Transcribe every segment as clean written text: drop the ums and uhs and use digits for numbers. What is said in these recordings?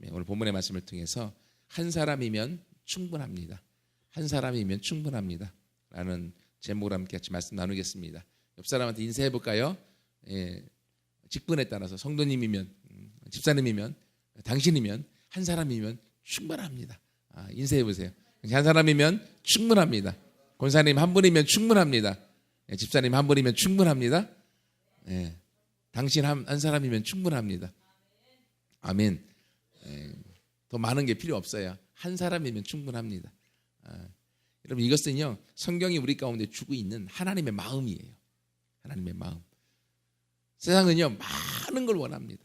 오늘 본문의 말씀을 통해서 한 사람이면 충분합니다. 한 사람이면 충분합니다. 라는 제목으로 함께 같이 말씀 나누겠습니다. 옆 사람한테 인사해 볼까요? 직분에 따라서 성도님이면, 집사님이면, 당신이면, 한 사람이면 충분합니다. 인사해 보세요. 한 사람이면 충분합니다. 권사님 한 분이면 충분합니다. 집사님 한 분이면 충분합니다. 당신 한 사람이면 충분합니다. 아멘. 더 많은 게 필요 없어요. 한 사람이면 충분합니다. 여러분, 이것은요, 성경이 우리 가운데 주고 있는 하나님의 마음이에요. 하나님의 마음. 세상은요, 많은 걸 원합니다.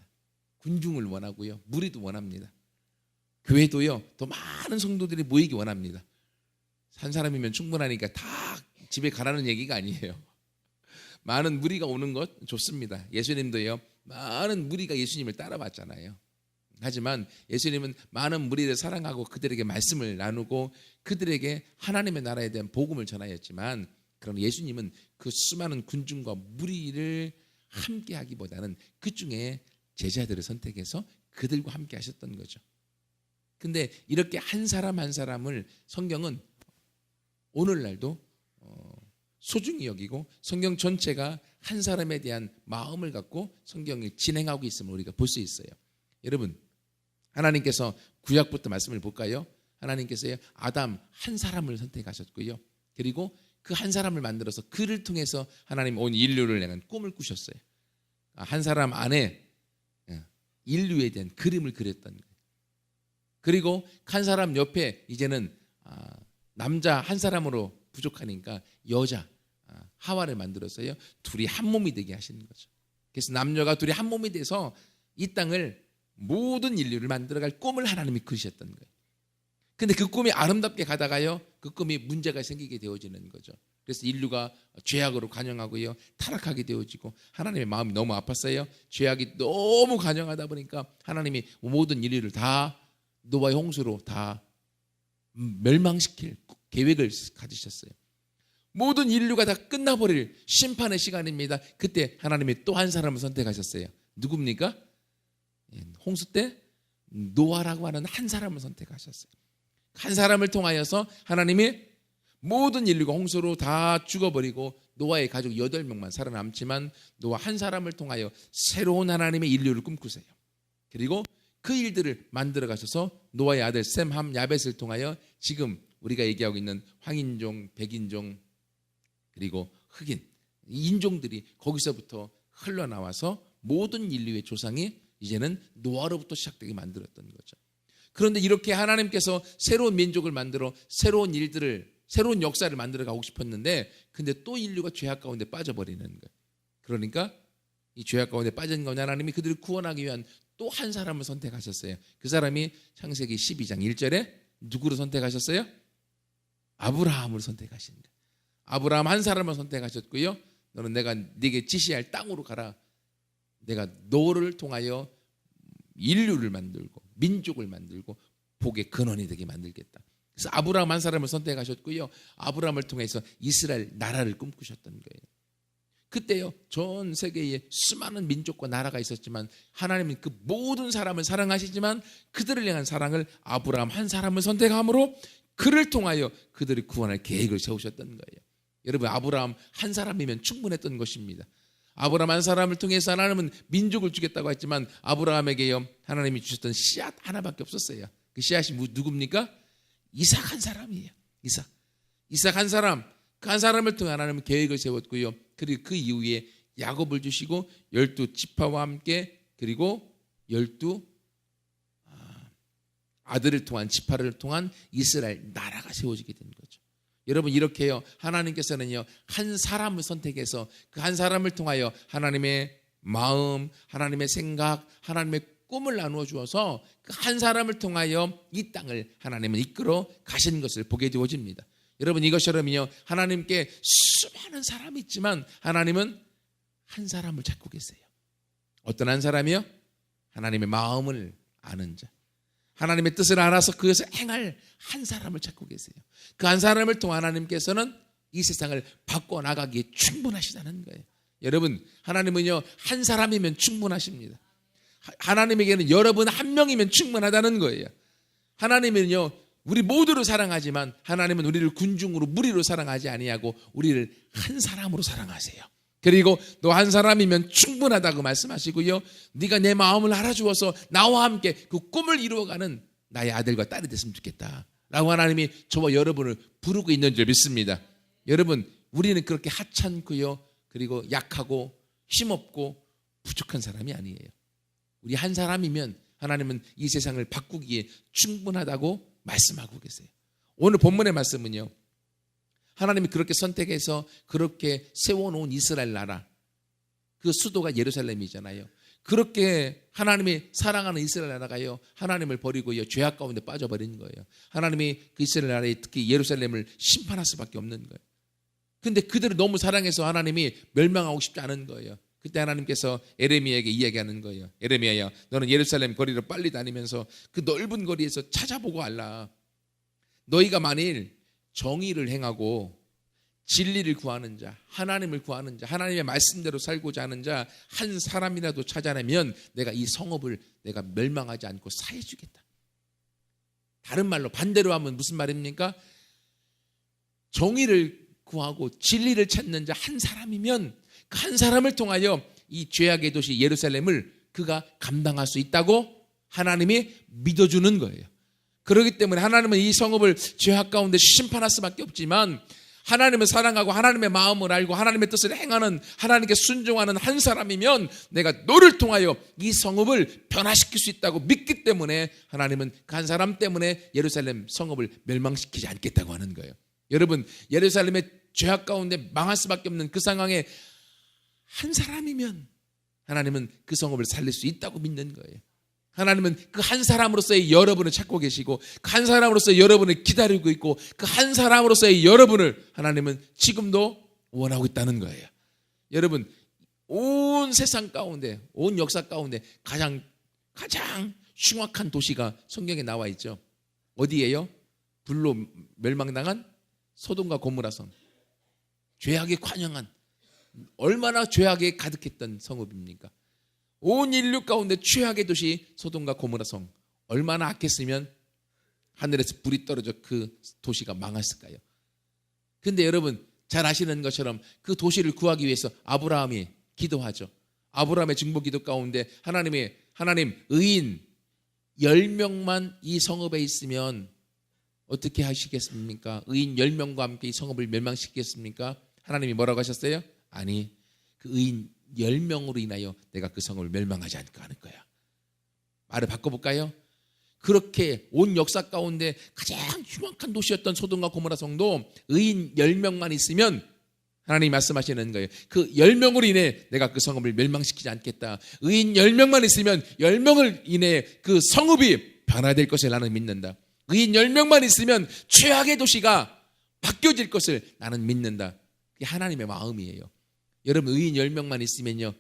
군중을 원하고요, 무리도 원합니다. 교회도요, 더 많은 성도들이 모이기 원합니다. 한 사람이면 충분하니까 다 집에 가라는 얘기가 아니에요. 많은 무리가 오는 것 좋습니다. 예수님도요, 많은 무리가 예수님을 따라왔잖아요. 하지만 예수님은 많은 무리를 사랑하고 그들에게 말씀을 나누고 그들에게 하나님의 나라에 대한 복음을 전하였지만, 그럼 예수님은 그 수많은 군중과 무리를 함께 하기보다는 그 중에 제자들을 선택해서 그들과 함께 하셨던 거죠. 근데 이렇게 한 사람 한 사람을 성경은 오늘날도 소중히 여기고 성경 전체가 한 사람에 대한 마음을 갖고 성경을 진행하고 있음을 우리가 볼 수 있어요. 여러분, 하나님께서 구약부터 말씀을 볼까요? 하나님께서 아담 한 사람을 선택하셨고요, 그리고 그 한 사람을 만들어서 그를 통해서 하나님 온 인류를 향한 꿈을 꾸셨어요. 한 사람 안에 인류에 대한 그림을 그렸던 거예요. 그리고 한 사람 옆에 이제는 남자 한 사람으로 부족하니까 여자 하와를 만들어서요, 둘이 한 몸이 되게 하시는 거죠. 그래서 남녀가 둘이 한 몸이 돼서 이 땅을 모든 인류를 만들어갈 꿈을 하나님이 그리셨던 거예요. 근데 그 꿈이 아름답게 가다가요, 그 꿈이 문제가 생기게 되어지는 거죠. 그래서 인류가 죄악으로 관영하고요, 타락하게 되어지고 하나님의 마음이 너무 아팠어요. 죄악이 너무 관영하다 보니까 하나님이 모든 인류를 다 노아의 홍수로 다 멸망시킬 계획을 가지셨어요. 모든 인류가 다 끝나버릴 심판의 시간입니다. 그때 하나님이 또 한 사람을 선택하셨어요. 누굽니까? 홍수 때 노아라고 하는 한 사람을 선택하셨어요. 한 사람을 통하여서 하나님이 모든 인류가 홍수로 다 죽어버리고 노아의 가족 8명만 살아남지만 노아 한 사람을 통하여 새로운 하나님의 인류를 꿈꾸세요. 그리고 그 일들을 만들어 가셔서 노아의 아들 셈, 함, 야벳을 통하여 지금 우리가 얘기하고 있는 황인종, 백인종, 그리고 흑인, 이 인종들이 거기서부터 흘러나와서 모든 인류의 조상이 이제는 노아로부터 시작되게 만들었던 거죠. 그런데 이렇게 하나님께서 새로운 민족을 만들어 새로운 일들을, 새로운 역사를 만들어 가고 싶었는데, 근데 또 인류가 죄악 가운데 빠져버리는 거예요. 그러니까 이 죄악 가운데 빠진 거냐, 하나님이 그들을 구원하기 위한 또 한 사람을 선택하셨어요. 그 사람이 창세기 12장 1절에 누구를 선택하셨어요? 아브라함을 선택하신 거예요. 아브라함 한 사람을 선택하셨고요, 너는 내가 네게 지시할 땅으로 가라. 내가 너를 통하여 인류를 만들고 민족을 만들고 복의 근원이 되게 만들겠다. 그래서 아브라함 한 사람을 선택하셨고요, 아브라함을 통해서 이스라엘 나라를 꿈꾸셨던 거예요. 그때요, 전 세계에 수많은 민족과 나라가 있었지만 하나님은 그 모든 사람을 사랑하시지만 그들을 향한 사랑을 아브라함 한 사람을 선택함으로 그를 통하여 그들을 구원할 계획을 세우셨던 거예요. 여러분, 아브라함 한 사람이면 충분했던 것입니다. 아브라함 한 사람을 통해서 하나님은 민족을 주겠다고 했지만 아브라함에게요, 하나님이 주셨던 씨앗 하나밖에 없었어요. 그 씨앗이 누굽니까? 이삭 한 사람이에요. 이삭 한 사람, 그 한 사람을 통해 하나님은 계획을 세웠고요, 그리고 그 이후에 야곱을 주시고 12지파와 함께, 그리고 12 아들을 통한 지파를 통한 이스라엘 나라가 세워지게 된 거죠. 여러분, 이렇게요, 하나님께서는요, 한 사람을 선택해서 그 한 사람을 통하여 하나님의 마음, 하나님의 생각, 하나님의 꿈을 나누어 주어서 그 한 사람을 통하여 이 땅을 하나님은 이끌어 가시는 것을 보게 되어집니다. 여러분, 이것처럼요, 하나님께 수많은 사람이 있지만 하나님은 한 사람을 찾고 계세요. 어떤 한 사람이요? 하나님의 마음을 아는 자, 하나님의 뜻을 알아서 그것을 행할 한 사람을 찾고 계세요. 그 한 사람을 통해 하나님께서는 이 세상을 바꿔나가기에 충분하시다는 거예요. 여러분, 하나님은요, 한 사람이면 충분하십니다. 하나님에게는 여러분 한 명이면 충분하다는 거예요. 하나님은요, 우리 모두를 사랑하지만 하나님은 우리를 군중으로 무리로 사랑하지 아니하고 우리를 한 사람으로 사랑하세요. 그리고 너 한 사람이면 충분하다고 말씀하시고요, 네가 내 마음을 알아주어서 나와 함께 그 꿈을 이루어가는 나의 아들과 딸이 됐으면 좋겠다 라고 하나님이 저와 여러분을 부르고 있는 줄 믿습니다. 여러분, 우리는 그렇게 하찮고요, 그리고 약하고 힘없고 부족한 사람이 아니에요. 우리 한 사람이면 하나님은 이 세상을 바꾸기에 충분하다고 말씀하고 계세요. 오늘 본문의 말씀은요, 하나님이 그렇게 선택해서 그렇게 세워놓은 이스라엘 나라, 그 수도가 예루살렘이잖아요. 그렇게 하나님이 사랑하는 이스라엘 나라가요, 하나님을 버리고요, 죄악 가운데 빠져버린 거예요. 하나님이 그 이스라엘 나라에 특히 예루살렘을 심판할 수밖에 없는 거예요. 근데 그들을 너무 사랑해서 하나님이 멸망하고 싶지 않은 거예요. 그때 하나님께서 에레미야에게 이야기하는 거예요. 에레미야야, 너는 예루살렘 거리로 빨리 다니면서 그 넓은 거리에서 찾아보고 알라. 너희가 만일 정의를 행하고 진리를 구하는 자, 하나님을 구하는 자, 하나님의 말씀대로 살고자 하는 자 한 사람이라도 찾아내면 내가 이 성읍을 내가 멸망하지 않고 사해주겠다. 다른 말로 반대로 하면 무슨 말입니까? 정의를 구하고 진리를 찾는 자 한 사람이면 그 한 사람을 통하여 이 죄악의 도시 예루살렘을 그가 감당할 수 있다고 하나님이 믿어주는 거예요. 그렇기 때문에 하나님은 이 성읍을 죄악 가운데 심판할 수밖에 없지만, 하나님을 사랑하고 하나님의 마음을 알고 하나님의 뜻을 행하는, 하나님께 순종하는 한 사람이면 내가 너를 통하여 이 성읍을 변화시킬 수 있다고 믿기 때문에 하나님은 그 한 사람 때문에 예루살렘 성읍을 멸망시키지 않겠다고 하는 거예요. 여러분, 예루살렘의 죄악 가운데 망할 수밖에 없는 그 상황에 한 사람이면 하나님은 그 성읍을 살릴 수 있다고 믿는 거예요. 하나님은 그 한 사람으로서의 여러분을 찾고 계시고, 그 한 사람으로서의 여러분을 기다리고 있고, 그 한 사람으로서의 여러분을 하나님은 지금도 원하고 있다는 거예요. 여러분, 온 세상 가운데, 온 역사 가운데 가장 흉악한 도시가 성경에 나와 있죠. 어디예요? 불로 멸망당한 소돔과 고모라 성. 죄악에 관영한, 얼마나 죄악에 가득했던 성읍입니까? 온 인류 가운데 최악의 도시 소돔과 고모라 성, 얼마나 악했으면 하늘에서 불이 떨어져 그 도시가 망했을까요? 근데 여러분 잘 아시는 것처럼 그 도시를 구하기 위해서 아브라함이 기도하죠. 아브라함의 중보 기도 가운데 하나님 의인 10명만 이 성읍에 있으면 어떻게 하시겠습니까? 의인 10명과 함께 이 성읍을 멸망시키겠습니까? 하나님이 뭐라고 하셨어요? 아니, 그 의인 10명으로 인하여 내가 그 성을 멸망하지 않고 하는 거야. 말을 바꿔볼까요? 그렇게 온 역사 가운데 가장 흉악한 도시였던 소돔과 고모라 성도 의인 10명만 있으면 하나님이 말씀하시는 거예요. 그 10명으로 인해 내가 그 성읍을 멸망시키지 않겠다. 의인 10명만 있으면 10명을 인해 그 성읍이 변화될 것을 나는 믿는다. 의인 10명만 있으면 최악의 도시가 바뀌어질 것을 나는 믿는다. 그게 하나님의 마음이에요. 여러분, 의인 10명만 있으면요,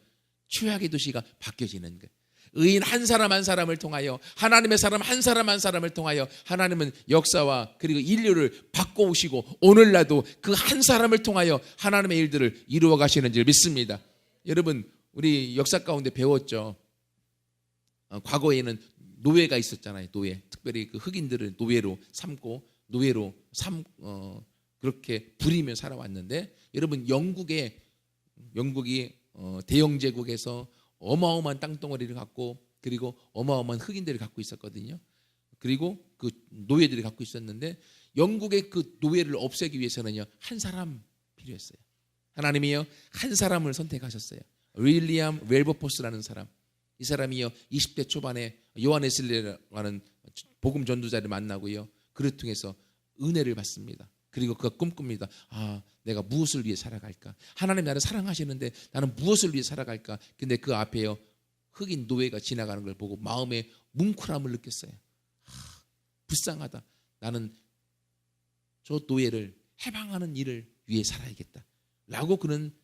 최악의 도시가 바뀌어지는 거예요. 의인 한 사람 한 사람을 통하여, 하나님의 사람 한 사람 한 사람을 통하여 하나님은 역사와 그리고 인류를 바꿔오시고 오늘날도 그 한 사람을 통하여 하나님의 일들을 이루어 가시는 줄 믿습니다. 여러분, 우리 역사 가운데 배웠죠. 과거에는 노예가 있었잖아요. 노예. 특별히 그 흑인들을 노예로 삼고 그렇게 부리며 살아왔는데, 여러분 영국이 대영 제국에서 어마어마한 땅덩어리를 갖고, 그리고 어마어마한 흑인들을 갖고 있었거든요. 그리고 그 노예들이 갖고 있었는데, 영국의 그 노예를 없애기 위해서는요, 한 사람 필요했어요. 하나님이요, 한 사람을 선택하셨어요. 윌리엄 웰버포스라는 사람. 이 사람이요, 20대 초반에 요한 웨슬리라는 복음 전도자를 만나고요, 그를 통해서 은혜를 받습니다. 그리고 그가 꿈꿉니다. 내가 무엇을 위해 살아갈까? 하나님 나를 사랑하시는데 나는 무엇을 위해 살아갈까? 근데 그 앞에요, 흑인 노예가 지나가는 걸 보고 마음에 뭉클함을 느꼈어요. 불쌍하다. 나는 저 노예를 해방하는 일을 위해 살아야겠다 라고 그는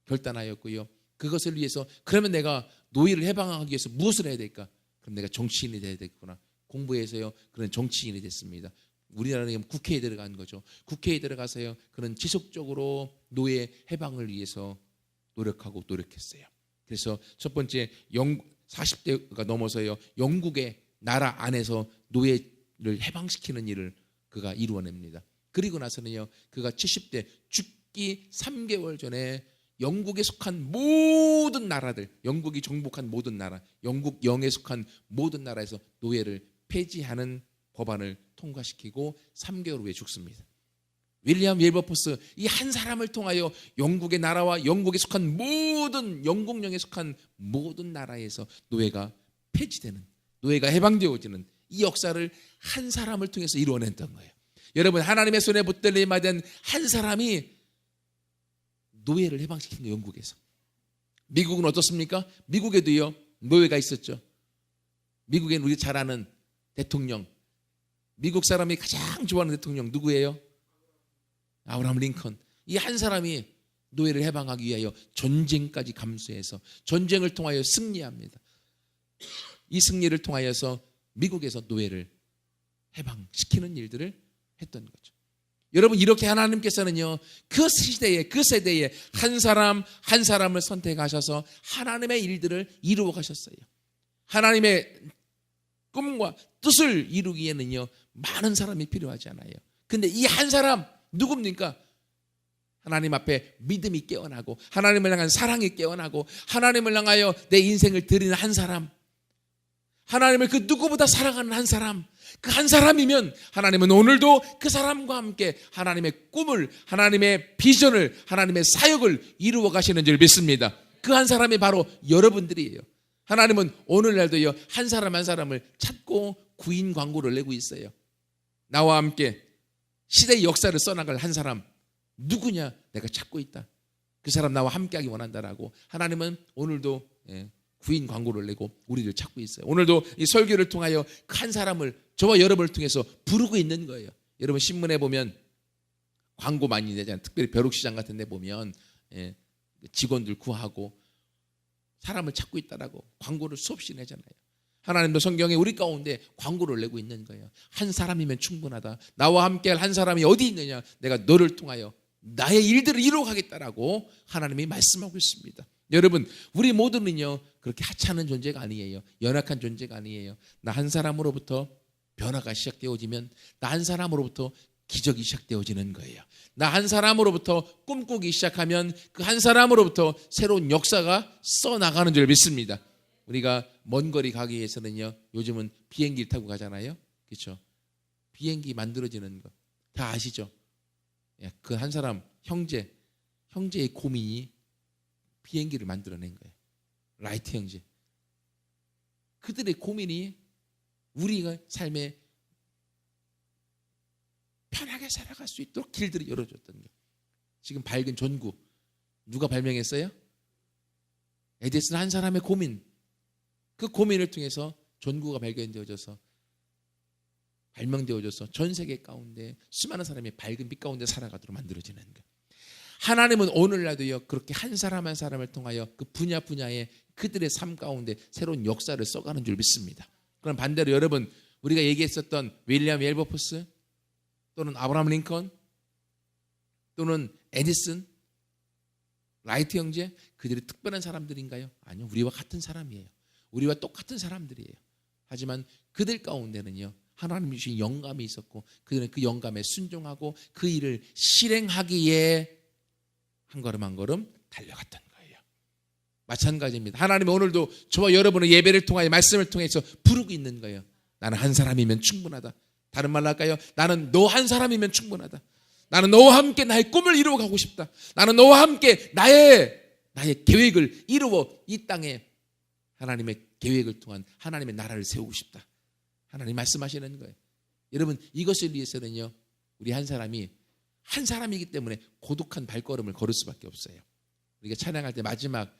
결단하였고요. 그것을 위해서, 그러면 내가 노예를 해방하기 위해서 무엇을 해야 될까? 그럼 내가 정치인이 돼야 되겠구나. 공부해서요, 그런 정치인이 됐습니다. 우리나라는 국회에 들어간 거죠. 국회에 들어가서요, 그는 지속적으로 노예 해방을 위해서 노력했어요. 그래서 첫 번째 40대가 넘어서요 영국의 나라 안에서 노예를 해방시키는 일을 그가 이루어냅니다. 그리고 나서는요 그가 70대 죽기 3개월 전에 영국에 속한 모든 나라들, 영국이 정복한 모든 나라, 영국 영에 속한 모든 나라에서 노예를 폐지하는 법안을 통과시키고 3개월 후에 죽습니다. 윌리엄 윌버포스, 이 한 사람을 통하여 영국의 나라와 영국에 속한 모든, 영국령에 속한 모든 나라에서 노예가 폐지되는, 노예가 해방되어지는 이 역사를 한 사람을 통해서 이루어냈던 거예요. 여러분, 하나님의 손에 붙들림에 된 한 사람이 노예를 해방시킨 거예요. 영국에서. 미국은 어떻습니까? 미국에도요 노예가 있었죠. 미국엔 우리 잘 아는 대통령, 미국 사람이 가장 좋아하는 대통령 누구예요? 아브라함 링컨. 이 한 사람이 노예를 해방하기 위하여 전쟁까지 감수해서 전쟁을 통하여 승리합니다. 이 승리를 통하여서 미국에서 노예를 해방시키는 일들을 했던 거죠. 여러분, 이렇게 하나님께서는요 그 시대에, 그 세대에 한 사람 한 사람을 선택하셔서 하나님의 일들을 이루어 가셨어요. 하나님의 꿈과 뜻을 이루기에는요 많은 사람이 필요하지 않아요. 근데 이 한 사람 누굽니까? 하나님 앞에 믿음이 깨어나고 하나님을 향한 사랑이 깨어나고 하나님을 향하여 내 인생을 드리는 한 사람, 하나님을 그 누구보다 사랑하는 한 사람, 그 한 사람이면 하나님은 오늘도 그 사람과 함께 하나님의 꿈을, 하나님의 비전을, 하나님의 사역을 이루어 가시는 줄 믿습니다. 그 한 사람이 바로 여러분들이에요. 하나님은 오늘날도요 한 사람 한 사람을 찾고 구인 광고를 내고 있어요. 나와 함께 시대의 역사를 써나갈 한 사람 누구냐? 내가 찾고 있다. 그 사람 나와 함께하기 원한다라고 하나님은 오늘도 구인 광고를 내고 우리를 찾고 있어요. 오늘도 이 설교를 통하여 한 사람을, 저와 여러분을 통해서 부르고 있는 거예요. 여러분, 신문에 보면 광고 많이 내잖아요. 특별히 벼룩시장 같은 데 보면 직원들 구하고 사람을 찾고 있다라고 광고를 수없이 내잖아요. 하나님도 성경에 우리 가운데 광고를 내고 있는 거예요. 한 사람이면 충분하다. 나와 함께 할 한 사람이 어디 있느냐? 내가 너를 통하여 나의 일들을 이루어가겠다라고 하나님이 말씀하고 있습니다. 여러분, 우리 모두는요 그렇게 하찮은 존재가 아니에요. 연약한 존재가 아니에요. 나 한 사람으로부터 변화가 시작되어지면 나 한 사람으로부터 기적이 시작되어지는 거예요. 나 한 사람으로부터 꿈꾸기 시작하면 그 한 사람으로부터 새로운 역사가 써나가는 줄 믿습니다. 우리가 먼 거리 가기 위해서는요 요즘은 비행기를 타고 가잖아요. 그렇죠? 비행기 만들어지는 거 다 아시죠? 그 한 사람 형제의 고민이 비행기를 만들어낸 거예요. 라이트 형제. 그들의 고민이 우리가 삶에 편하게 살아갈 수 있도록 길들을 열어줬던 거예요. 지금 밝은 전구 누가 발명했어요? 에디슨 한 사람의 고민, 그 고민을 통해서 전구가 발견되어져서 발명되어져서 전 세계 가운데 수많은 사람이 밝은 빛 가운데 살아가도록 만들어지는 거예요. 하나님은 오늘날도요 그렇게 한 사람 한 사람을 통하여 그 분야에 그들의 삶 가운데 새로운 역사를 써가는 줄 믿습니다. 그럼 반대로 여러분, 우리가 얘기했었던 윌리엄 윌버포스 또는 아브라함 링컨 또는 에디슨, 라이트 형제, 그들이 특별한 사람들인가요? 아니요, 우리와 같은 사람이에요. 우리와 똑같은 사람들이에요. 하지만 그들 가운데는요 하나님이 주신 영감이 있었고 그들은 그 영감에 순종하고 그 일을 실행하기에 한 걸음 한 걸음 달려갔던 거예요. 마찬가지입니다. 하나님은 오늘도 저와 여러분의 예배를 통하여 말씀을 통해서 부르고 있는 거예요. 나는 한 사람이면 충분하다. 다른 말로 할까요? 나는 너 한 사람이면 충분하다. 나는 너와 함께 나의 꿈을 이루어가고 싶다. 나는 너와 함께 나의 계획을 이루어 이 땅에 하나님의 계획을 통한 하나님의 나라를 세우고 싶다. 하나님 말씀하시는 거예요. 여러분, 이것을 위해서는요 우리 한 사람이기 때문에 고독한 발걸음을 걸을 수밖에 없어요. 우리가 찬양할 때 마지막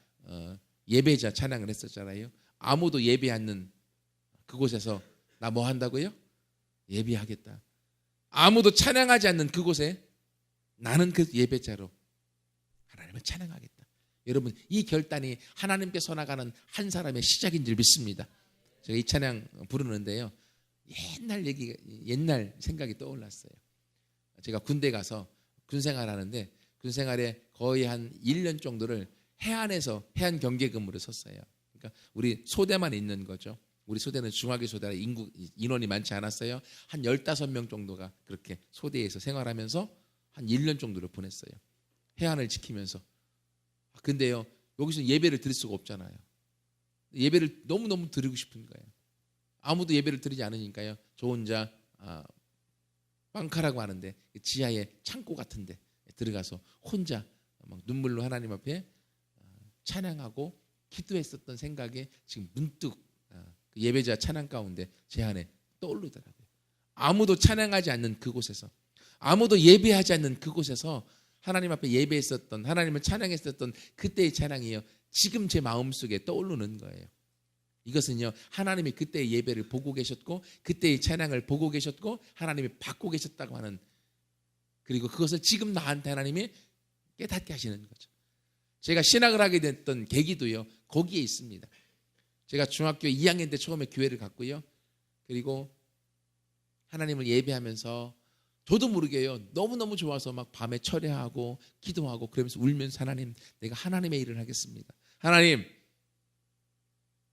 예배자 찬양을 했었잖아요. 아무도 예배 않는 그곳에서 나 뭐 한다고요? 예배하겠다. 아무도 찬양하지 않는 그곳에 나는 그 예배자로 하나님을 찬양하겠다. 여러분, 이 결단이 하나님께서 나가는 한 사람의 시작인 줄 믿습니다. 제가 이 찬양 부르는데요 옛날 생각이 떠올랐어요. 제가 군대 가서 군생활 하는데 군생활에 거의 한 1년 정도를 해안에서 해안 경계 근무를 섰어요. 그러니까 않습니까? 우리 소대만 있는 거죠. 우리 소대는 중화기 소대라 인원이 많지 않았어요. 한 15명 정도가 그렇게 소대에서 생활하면서 한 1년 정도를 보냈어요. 해안을 지키면서. 근데요, 여기서 예배를 드릴 수가 없잖아요. 예배를 너무너무 드리고 싶은 거예요. 아무도 예배를 드리지 않으니까요. 저 혼자 빵카라고 하는데 지하에 창고 같은데 들어가서 혼자 막 눈물로 하나님 앞에 찬양하고 기도했었던 생각에 지금 문득 예배자 찬양 가운데 제 안에 떠오르더라고요. 아무도 찬양하지 않는 그곳에서, 아무도 예배하지 않는 그곳에서 하나님 앞에 예배했었던, 하나님을 찬양했었던 그때의 찬양이요, 지금 제 마음속에 떠오르는 거예요. 이것은요, 하나님이 그때의 예배를 보고 계셨고 그때의 찬양을 보고 계셨고 하나님이 받고 계셨다고 하는, 그리고 그것을 지금 나한테 하나님이 깨닫게 하시는 거죠. 제가 신학을 하게 됐던 계기도요, 거기에 있습니다. 제가 중학교 2학년 때 처음에 교회를 갔고요. 그리고 하나님을 예배하면서 저도 모르게요, 너무너무 좋아서 막 밤에 철야하고 기도하고 그러면서 울면서, 하나님, 내가 하나님의 일을 하겠습니다. 하나님,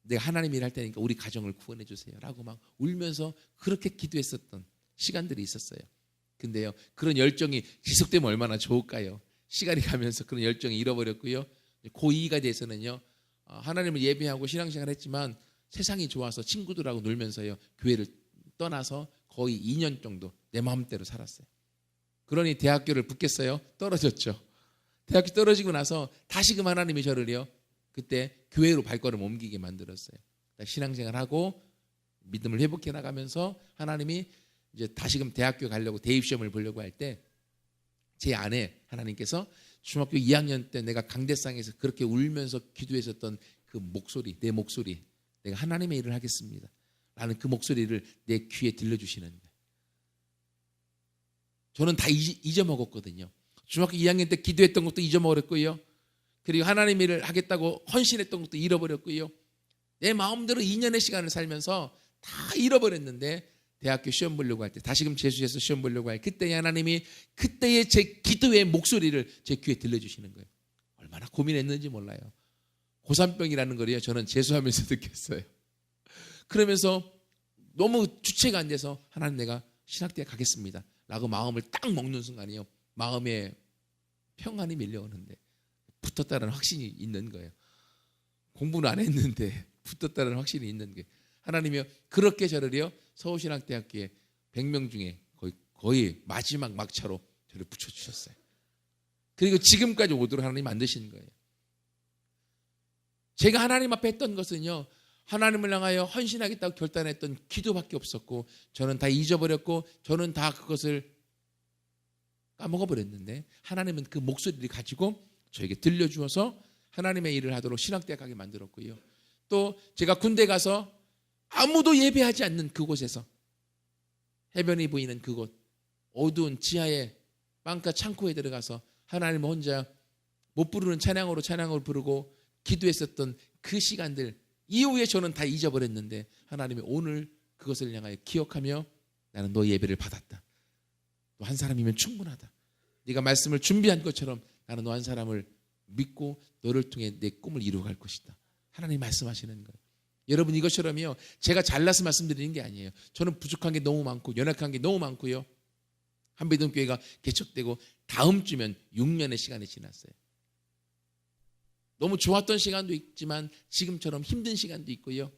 내가 하나님 일할 테니까 우리 가정을 구원해 주세요 라고 막 울면서 그렇게 기도했었던 시간들이 있었어요. 근데요, 그런 열정이 지속되면 얼마나 좋을까요? 시간이 가면서 그런 열정이 잃어버렸고요. 고2가 돼서는요, 하나님을 예배하고 신앙생활을 했지만 세상이 좋아서 친구들하고 놀면서요, 교회를 떠나서 거의 2년 정도 내 마음대로 살았어요. 그러니 대학교를 붙겠어요? 떨어졌죠. 대학교 떨어지고 나서 다시금 하나님이 저를요, 그때 교회로 발걸음 옮기게 만들었어요. 신앙생활하고 믿음을 회복해 나가면서 하나님이 이제 다시금 대학교 가려고 대입시험을 보려고 할 때 제 안에 하나님께서 중학교 2학년 때 내가 강대상에서 그렇게 울면서 기도했었던 그 목소리, 내 목소리, 내가 하나님의 일을 하겠습니다 라는 그 목소리를 내 귀에 들려주시는 거예요. 저는 다 잊어먹었거든요. 중학교 2학년 때 기도했던 것도 잊어먹었고요. 그리고 하나님 일을 하겠다고 헌신했던 것도 잃어버렸고요. 내 마음대로 2년의 시간을 살면서 다 잃어버렸는데, 대학교 시험 보려고 할 때, 다시금 재수해서 시험 보려고 할 그때 하나님이 그때의 제 기도의 목소리를 제 귀에 들려주시는 거예요. 얼마나 고민했는지 몰라요. 고산병이라는 걸요, 저는 재수하면서 느꼈어요. 그러면서 너무 주체가 안 돼서, 하나님, 내가 신학대에 가겠습니다 라고 마음을 딱 먹는 순간이요, 마음에 평안이 밀려오는데 붙었다는 확신이 있는 거예요. 공부는 안 했는데 붙었다는 확신이 있는 게, 하나님이요, 그렇게 저를요, 서울신학대학교에 100명 중에 거의 마지막 막차로 저를 붙여주셨어요. 그리고 지금까지 오도록 하나님 만드신 거예요. 제가 하나님 앞에 했던 것은요, 하나님을 향하여 헌신하겠다고 결단했던 기도밖에 없었고, 저는 다 잊어버렸고, 저는 다 그것을 까먹어버렸는데, 하나님은 그 목소리를 가지고 저에게 들려주어서 하나님의 일을 하도록 신학대학 가게 만들었고요. 또 제가 군대 가서 아무도 예배하지 않는 그곳에서, 해변이 보이는 그곳, 어두운 지하의 빵가 창고에 들어가서 하나님을 혼자 못 부르는 찬양으로 부르고 기도했었던 그 시간들 이후에 저는 다 잊어버렸는데, 하나님이 오늘 그것을 향하여 기억하며, 나는 너 예배를 받았다, 너 한 사람이면 충분하다, 네가 말씀을 준비한 것처럼 나는 너 한 사람을 믿고 너를 통해 내 꿈을 이루어갈 것이다, 하나님이 말씀하시는 거예요. 여러분, 이것처럼요, 제가 잘나서 말씀드리는 게 아니에요. 저는 부족한 게 너무 많고 연약한 게 너무 많고요. 한빛동교회가 개척되고 다음 주면 6년의 시간이 지났어요. 너무 좋았던 시간도 있지만 지금처럼 힘든 시간도 있고요,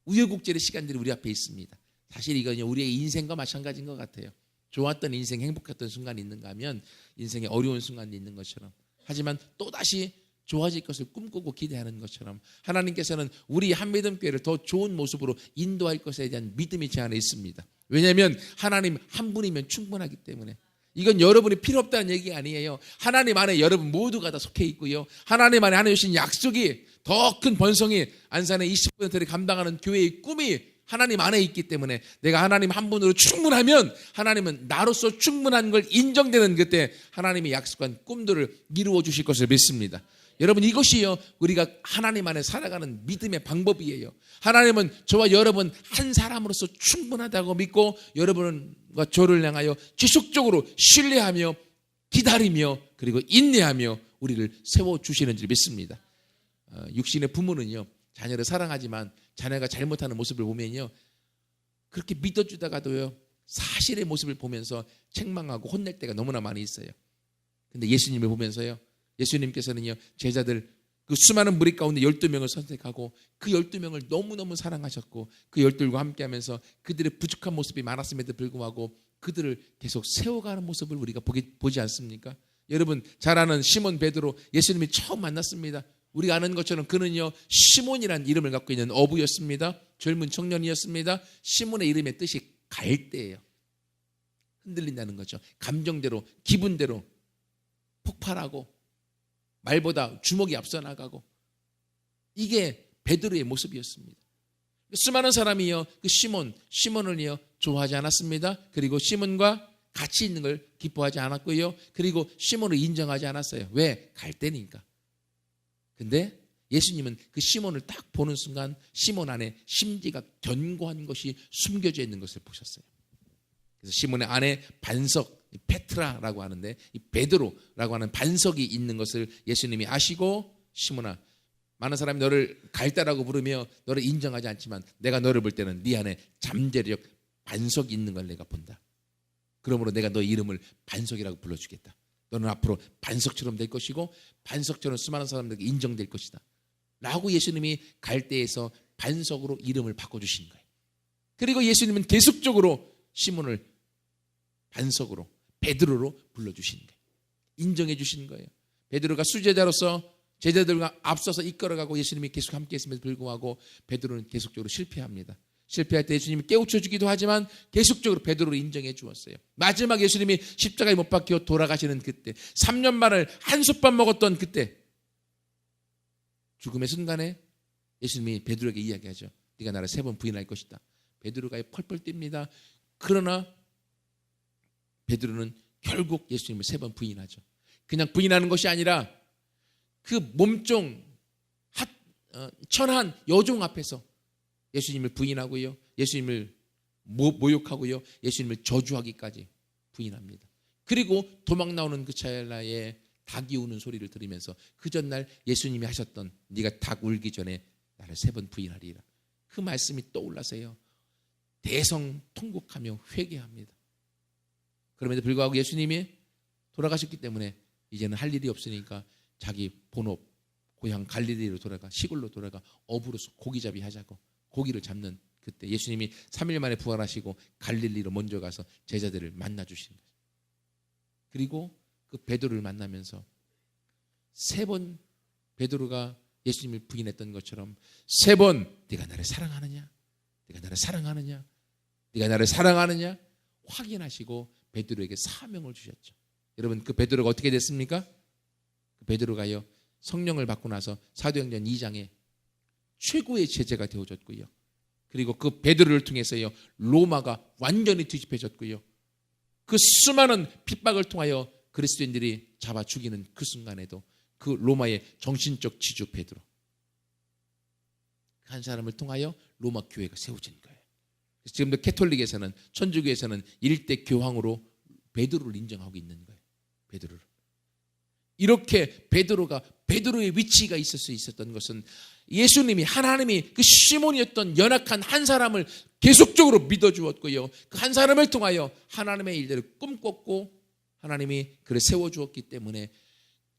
우여곡절의 시간들이 우리 앞에 있습니다. 사실 이건 우리의 인생과 마찬가지인 것 같아요. 좋았던 인생, 행복했던 순간이 있는가 하면 인생에 어려운 순간이 있는 것처럼, 하지만 또다시 좋아질 것을 꿈꾸고 기대하는 것처럼 하나님께서는 우리 한미듬교회를 더 좋은 모습으로 인도할 것에 대한 믿음이 제 안에 있습니다. 왜냐하면 하나님 한 분이면 충분하기 때문에. 이건 여러분이 필요 없다는 얘기가 아니에요. 하나님 안에 여러분 모두가 다 속해 있고요, 하나님 안에 하나 주신 약속이, 더 큰 번성이, 안산의 20%를 감당하는 교회의 꿈이 하나님 안에 있기 때문에, 내가 하나님 한 분으로 충분하면 하나님은 나로서 충분한 걸 인정되는 그때 하나님이 약속한 꿈들을 이루어 주실 것을 믿습니다. 여러분, 이것이요, 우리가 하나님 안에 살아가는 믿음의 방법이에요. 하나님은 저와 여러분 한 사람으로서 충분하다고 믿고, 여러분과 저를 향하여 지속적으로 신뢰하며 기다리며 그리고 인내하며 우리를 세워주시는 줄 믿습니다. 육신의 부모는요, 자녀를 사랑하지만 자녀가 잘못하는 모습을 보면요, 그렇게 믿어주다가도요, 사실의 모습을 보면서 책망하고 혼낼 때가 너무나 많이 있어요. 근데 예수님을 보면서요, 예수님께서는요, 제자들 그 수많은 무리 가운데 12명을 선택하고 그 12명을 너무너무 사랑하셨고 그 12명과 함께하면서 그들의 부족한 모습이 많았음에도 불구하고 그들을 계속 세워가는 모습을 우리가 보지 않습니까? 여러분 잘 아는 시몬 베드로, 예수님이 처음 만났습니다. 우리가 아는 것처럼 그는요, 시몬이라는 이름을 갖고 있는 어부였습니다. 젊은 청년이었습니다. 시몬의 이름의 뜻이 갈대예요. 흔들린다는 거죠. 감정대로, 기분대로 폭발하고 말보다 주먹이 앞서 나가고, 이게 베드로의 모습이었습니다. 수많은 사람이요, 그 시몬을요 좋아하지 않았습니다. 그리고 시몬과 같이 있는 걸 기뻐하지 않았고요. 그리고 시몬을 인정하지 않았어요. 왜? 갈대니까. 근데 예수님은 그 시몬을 딱 보는 순간 시몬 안에 심지가 견고한 것이 숨겨져 있는 것을 보셨어요. 그래서 시몬의 안에 반석, 페트라라고 하는데 이 베드로라고 하는 반석이 있는 것을 예수님이 아시고, 시몬아, 많은 사람이 너를 갈대라고 부르며 너를 인정하지 않지만 내가 너를 볼 때는 네 안에 잠재력 반석이 있는 걸 내가 본다. 그러므로 내가 너 이름을 반석이라고 불러주겠다. 너는 앞으로 반석처럼 될 것이고 반석처럼 수많은 사람들에게 인정될 것이다 라고 예수님이 갈대에서 반석으로 이름을 바꿔주신 거예요. 그리고 예수님은 계속적으로 시몬을 반석으로, 베드로로 불러주신 거예요. 인정해 주신 거예요. 베드로가 수제자로서 제자들과 앞서서 이끌어가고 예수님이 계속 함께 했음에도 불구하고 베드로는 계속적으로 실패합니다. 실패할 때 예수님이 깨우쳐 주기도 하지만 계속적으로 베드로를 인정해 주었어요. 마지막 예수님이 십자가에 못 박혀 돌아가시는 그때, 3년 만을 한솥밥 먹었던 그때, 죽음의 순간에 예수님이 베드로에게 이야기하죠. 네가 나를 3번 부인할 것이다. 베드로가 펄펄 뜁니다. 그러나 베드로는 결국 예수님을 3번 부인하죠. 그냥 부인하는 것이 아니라 그 몸종 천한 여종 앞에서 예수님을 부인하고요, 예수님을 모욕하고요, 예수님을 저주하기까지 부인합니다. 그리고 도망 나오는 그 찰나에 닭이 우는 소리를 들으면서 그 전날 예수님이 하셨던 네가 닭 울기 전에 나를 3번 부인하리라, 그 말씀이 떠올라서요 대성통곡하며 회개합니다. 그럼에도 불구하고 예수님이 돌아가셨기 때문에 이제는 할 일이 없으니까 자기 본업 고향 갈릴리로 돌아가, 시골로 돌아가 어부로서 고기잡이 하자고 고기를 잡는 그때 예수님이 3일 만에 부활하시고 갈릴리로 먼저 가서 제자들을 만나 주신 거예요. 그리고 그 베드로를 만나면서 3번 베드로가 예수님을 부인했던 것처럼 3번 네가 나를 사랑하느냐, 네가 나를 사랑하느냐, 네가 나를 사랑하느냐 확인하시고 베드로에게 사명을 주셨죠. 여러분 그 베드로가 어떻게 됐습니까? 그 베드로가요 성령을 받고 나서 사도행전 2장에 최고의 제자가 되어졌고요. 그리고 그 베드로를 통해서요 로마가 완전히 뒤집혀졌고요. 그 수많은 핍박을 통하여 그리스도인들이 잡아 죽이는 그 순간에도 그 로마의 정신적 지주 베드로 한 사람을 통하여 로마 교회가 세워진 거예요. 지금도 캐톨릭에서는, 천주교에서는 일대 교황으로 베드로를 인정하고 있는 거예요. 베드로를. 이렇게 베드로의 위치가 있을 수 있었던 것은 예수님이, 하나님이 그 시몬이었던 연약한 한 사람을 계속적으로 믿어주었고요, 그 한 사람을 통하여 하나님의 일들을 꿈꿨고 하나님이 그를 세워주었기 때문에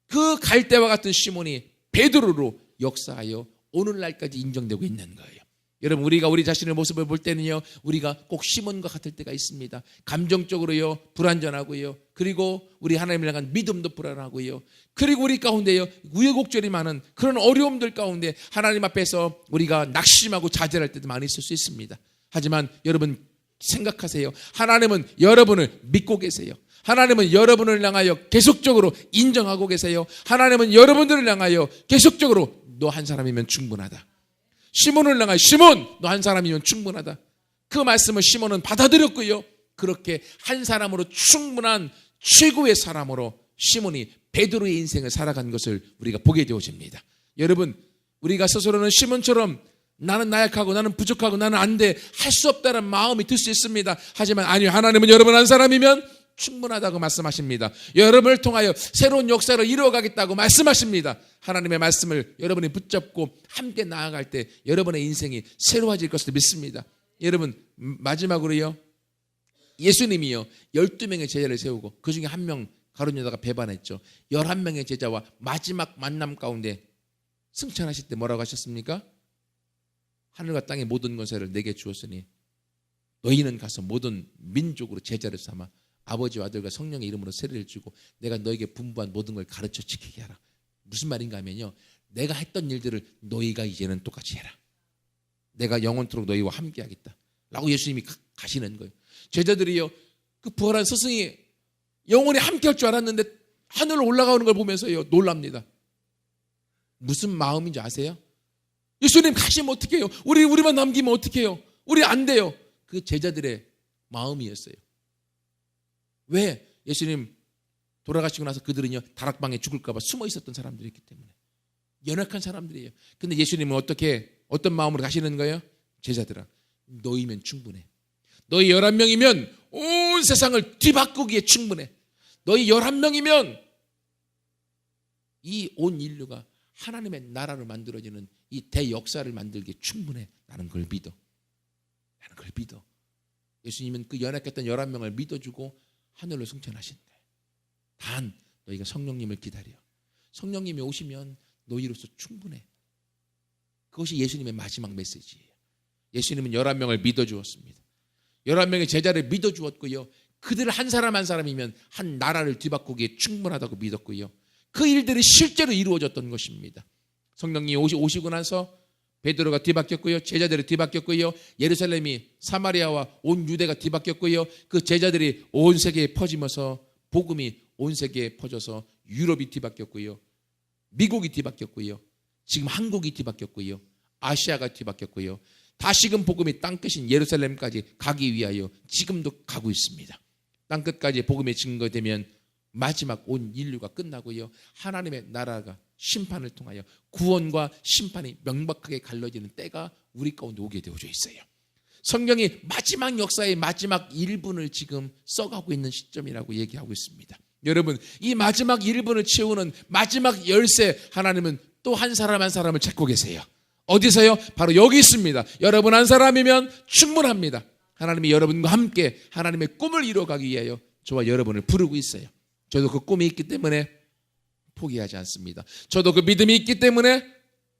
그 갈대와 같은 시몬이 베드로로 역사하여 오늘날까지 인정되고 있는 거예요. 여러분 우리가 우리 자신의 모습을 볼 때는요 우리가 꼭 시몬과 같을 때가 있습니다. 감정적으로요 불완전하고요, 그리고 우리 하나님을 향한 믿음도 불안하고요, 그리고 우리 가운데요 우여곡절이 많은 그런 어려움들 가운데 하나님 앞에서 우리가 낙심하고 좌절할 때도 많이 있을 수 있습니다. 하지만 여러분 생각하세요. 하나님은 여러분을 믿고 계세요. 하나님은 여러분을 향하여 계속적으로 인정하고 계세요. 하나님은 여러분들을 향하여 계속적으로 너 한 사람이면 충분하다. 시몬을 향하여 시몬 너 한 사람이면 충분하다. 그 말씀을 시몬은 받아들였고요, 그렇게 한 사람으로 충분한 최고의 사람으로 시몬이 베드로의 인생을 살아간 것을 우리가 보게 되어집니다. 여러분 우리가 스스로는 시몬처럼 나는 나약하고 나는 부족하고 나는 안 돼, 할 수 없다는 마음이 들 수 있습니다. 하지만 아니요, 하나님은 여러분 한 사람이면 충분하다고 말씀하십니다. 여러분을 통하여 새로운 역사를 이루어가겠다고 말씀하십니다. 하나님의 말씀을 여러분이 붙잡고 함께 나아갈 때 여러분의 인생이 새로워질 것을 믿습니다. 여러분, 마지막으로요, 예수님이요 12명의 제자를 세우고 그 중에 한 명 가룟 유다가 배반했죠. 11명의 제자와 마지막 만남 가운데 승천하실 때 뭐라고 하셨습니까? 하늘과 땅의 모든 권세를 내게 주었으니 너희는 가서 모든 민족으로 제자를 삼아 아버지와 아들과 성령의 이름으로 세례를 주고 내가 너에게 분부한 모든 걸 가르쳐 지키게 하라. 무슨 말인가 하면요, 내가 했던 일들을 너희가 이제는 똑같이 해라. 내가 영원토록 너희와 함께 하겠다 라고 예수님이 가시는 거예요. 제자들이요, 그 부활한 스승이 영원히 함께 할 줄 알았는데 하늘로 올라가는 걸 보면서요 놀랍니다. 무슨 마음인지 아세요? 예수님 가시면 어떡해요? 우리만 남기면 어떡해요? 우리 안 돼요. 그 제자들의 마음이었어요. 왜? 예수님 돌아가시고 나서 그들은요 다락방에 죽을까 봐 숨어 있었던 사람들이기 때문에 연약한 사람들이에요. 근데 예수님은 어떤 마음으로 가시는 거예요? 제자들아, 너희면 충분해. 너희 11명이면 온 세상을 뒤바꾸기에 충분해. 너희 11명이면 이 온 인류가 하나님의 나라를 만들어지는 이 대역사를 만들기에 충분해. 나는 그걸 믿어. 예수님은 그 연약했던 11명을 믿어주고 하늘로 승천하신 거예요. 단 너희가 성령님을 기다려. 성령님이 오시면 너희로서 충분해. 그것이 예수님의 마지막 메시지예요. 예수님은 11명을 믿어주었습니다. 11명의 제자를 믿어주었고요, 그들 한 사람 한 사람이면 한 나라를 뒤바꾸기에 충분하다고 믿었고요, 그 일들이 실제로 이루어졌던 것입니다. 성령님이 오시고 나서 베드로가 뒤바뀌었고요, 제자들이 뒤바뀌었고요, 예루살렘이 사마리아와 온 유대가 뒤바뀌었고요, 그 제자들이 온 세계에 퍼지면서 복음이 온 세계에 퍼져서 유럽이 뒤바뀌었고요, 미국이 뒤바뀌었고요, 지금 한국이 뒤바뀌었고요, 아시아가 뒤바뀌었고요, 다시금 복음이 땅끝인 예루살렘까지 가기 위하여 지금도 가고 있습니다. 땅끝까지 복음이 증거되면 마지막 온 인류가 끝나고요, 하나님의 나라가 심판을 통하여 구원과 심판이 명백하게 갈라지는 때가 우리 가운데 오게 되어져 있어요. 성경이 마지막 역사의 마지막 1분을 지금 써가고 있는 시점이라고 얘기하고 있습니다. 여러분, 이 마지막 1분을 채우는 마지막 열쇠, 하나님은 또 한 사람 한 사람을 찾고 계세요. 어디서요? 바로 여기 있습니다. 여러분 한 사람이면 충분합니다. 하나님이 여러분과 함께 하나님의 꿈을 이루어가기 위하여 저와 여러분을 부르고 있어요. 저도 그 꿈이 있기 때문에 포기하지 않습니다. 저도 그 믿음이 있기 때문에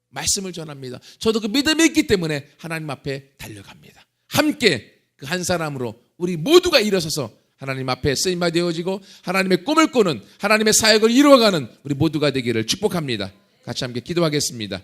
말씀을 전합니다. 저도 그 믿음이 있기 때문에 하나님 앞에 달려갑니다. 함께 그 한 사람으로 우리 모두가 일어서서 하나님 앞에 쓰임받아 되어지고 하나님의 꿈을 꾸는, 하나님의 사역을 이루어가는 우리 모두가 되기를 축복합니다. 같이 함께 기도하겠습니다.